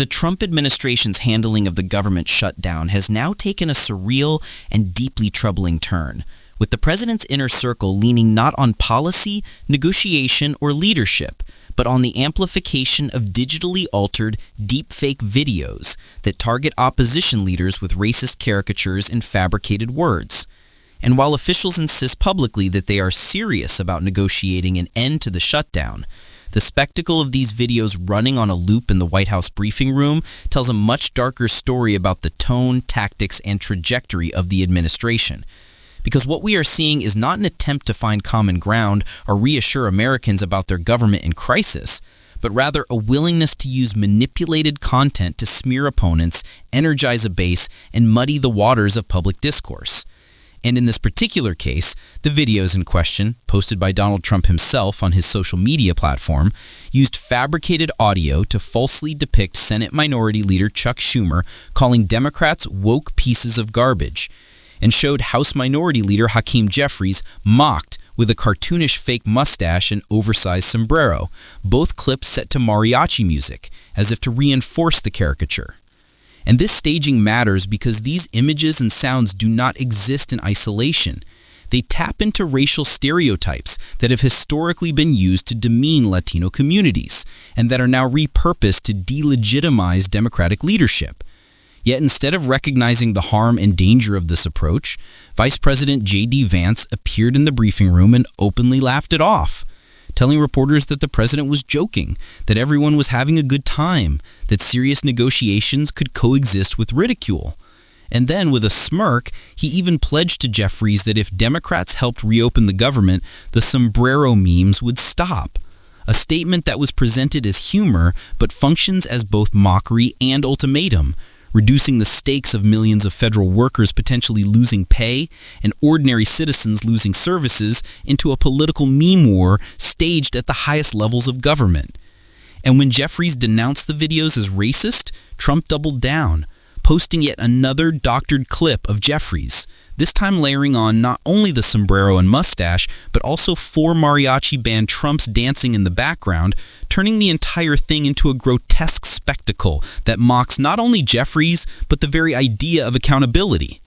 The Trump administration's handling of the government shutdown has now taken a surreal and deeply troubling turn, with the president's inner circle leaning not on policy, negotiation, or leadership, but on the amplification of digitally altered deepfake videos that target opposition leaders with racist caricatures and fabricated words. And while officials insist publicly that they are serious about negotiating an end to the shutdown, the spectacle of these videos running on a loop in the White House briefing room tells a much darker story about the tone, tactics, and trajectory of the administration. Because what we are seeing is not an attempt to find common ground or reassure Americans about their government in crisis, but rather a willingness to use manipulated content to smear opponents, energize a base, and muddy the waters of public discourse. And in this particular case, the videos in question, posted by Donald Trump himself on his social media platform, used fabricated audio to falsely depict Senate Minority Leader Chuck Schumer calling Democrats woke pieces of garbage, and showed House Minority Leader Hakeem Jeffries mocked with a cartoonish fake mustache and oversized sombrero, both clips set to mariachi music, as if to reinforce the caricature. And this staging matters because these images and sounds do not exist in isolation. They tap into racial stereotypes that have historically been used to demean Latino communities, and that are now repurposed to delegitimize Democratic leadership. Yet instead of recognizing the harm and danger of this approach, Vice President JD Vance appeared in the briefing room and openly laughed it off, telling reporters that the president was joking, that everyone was having a good time, that serious negotiations could coexist with ridicule. And then, with a smirk, he even pledged to Jeffries that if Democrats helped reopen the government, the sombrero memes would stop. A statement that was presented as humor, but functions as both mockery and ultimatum, reducing the stakes of millions of federal workers potentially losing pay and ordinary citizens losing services into a political meme war staged at the highest levels of government. And when Jeffries denounced the videos as racist, Trump doubled down, posting yet another doctored clip of Jeffries, this time layering on not only the sombrero and mustache, but also 4 mariachi band Trumps dancing in the background, turning the entire thing into a grotesque spectacle that mocks not only Jeffries, but the very idea of accountability.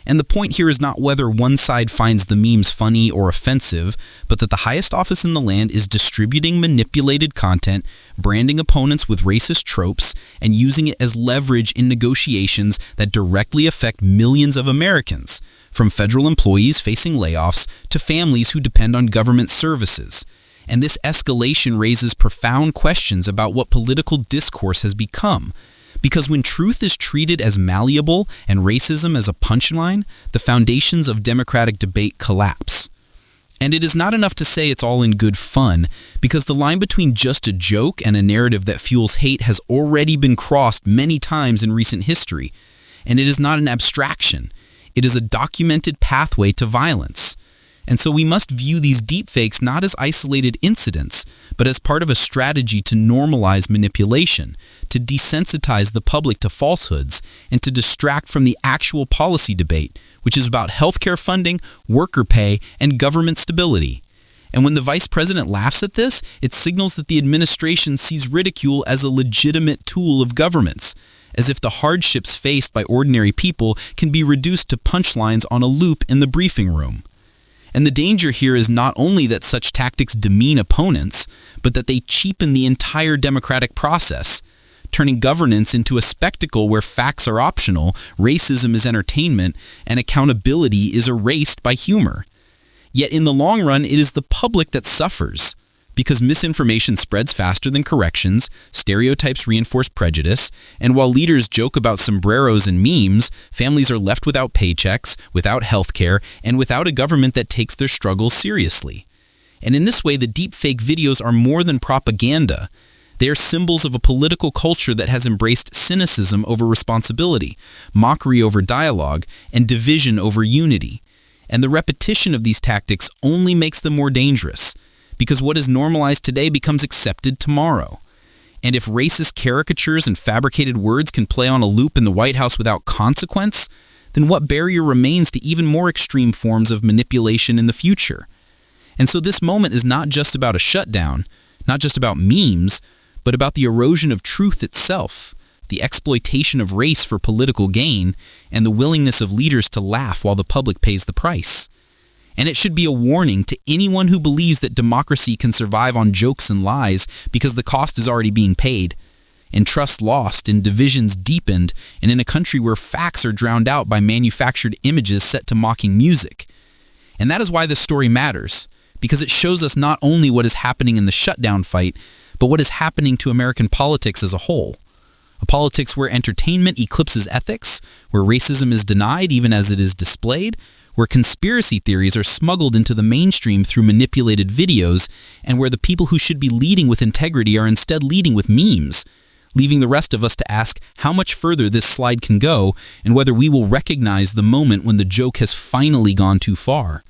And the point here is not whether one side finds the memes funny or offensive, but that the highest office in the land is distributing manipulated content, branding opponents with racist tropes, and using it as leverage in negotiations that directly affect millions of Americans, from federal employees facing layoffs to families who depend on government services. And this escalation raises profound questions about what political discourse has become. Because when truth is treated as malleable and racism as a punchline, the foundations of democratic debate collapse. And it is not enough to say it's all in good fun, because the line between just a joke and a narrative that fuels hate has already been crossed many times in recent history. And it is not an abstraction. It is a documented pathway to violence. And so we must view these deepfakes not as isolated incidents, but as part of a strategy to normalize manipulation, to desensitize the public to falsehoods, and to distract from the actual policy debate, which is about healthcare funding, worker pay, and government stability. And when the vice president laughs at this, it signals that the administration sees ridicule as a legitimate tool of governance, as if the hardships faced by ordinary people can be reduced to punchlines on a loop in the briefing room. And the danger here is not only that such tactics demean opponents, but that they cheapen the entire democratic process, turning governance into a spectacle where facts are optional, racism is entertainment, and accountability is erased by humor. Yet in the long run, it is the public that suffers, because misinformation spreads faster than corrections, stereotypes reinforce prejudice, and while leaders joke about sombreros and memes, families are left without paychecks, without healthcare, and without a government that takes their struggles seriously. And in this way, the deepfake videos are more than propaganda. They are symbols of a political culture that has embraced cynicism over responsibility, mockery over dialogue, and division over unity. And the repetition of these tactics only makes them more dangerous, because what is normalized today becomes accepted tomorrow. And if racist caricatures and fabricated words can play on a loop in the White House without consequence, then what barrier remains to even more extreme forms of manipulation in the future? And so this moment is not just about a shutdown, not just about memes, but about the erosion of truth itself, the exploitation of race for political gain, and the willingness of leaders to laugh while the public pays the price. And it should be a warning to anyone who believes that democracy can survive on jokes and lies because the cost is already being paid, and trust lost and divisions deepened, and in a country where facts are drowned out by manufactured images set to mocking music. And that is why this story matters, because it shows us not only what is happening in the shutdown fight, but what is happening to American politics as a whole. A politics where entertainment eclipses ethics, where racism is denied even as it is displayed, where conspiracy theories are smuggled into the mainstream through manipulated videos, and where the people who should be leading with integrity are instead leading with memes, leaving the rest of us to ask how much further this slide can go and whether we will recognize the moment when the joke has finally gone too far.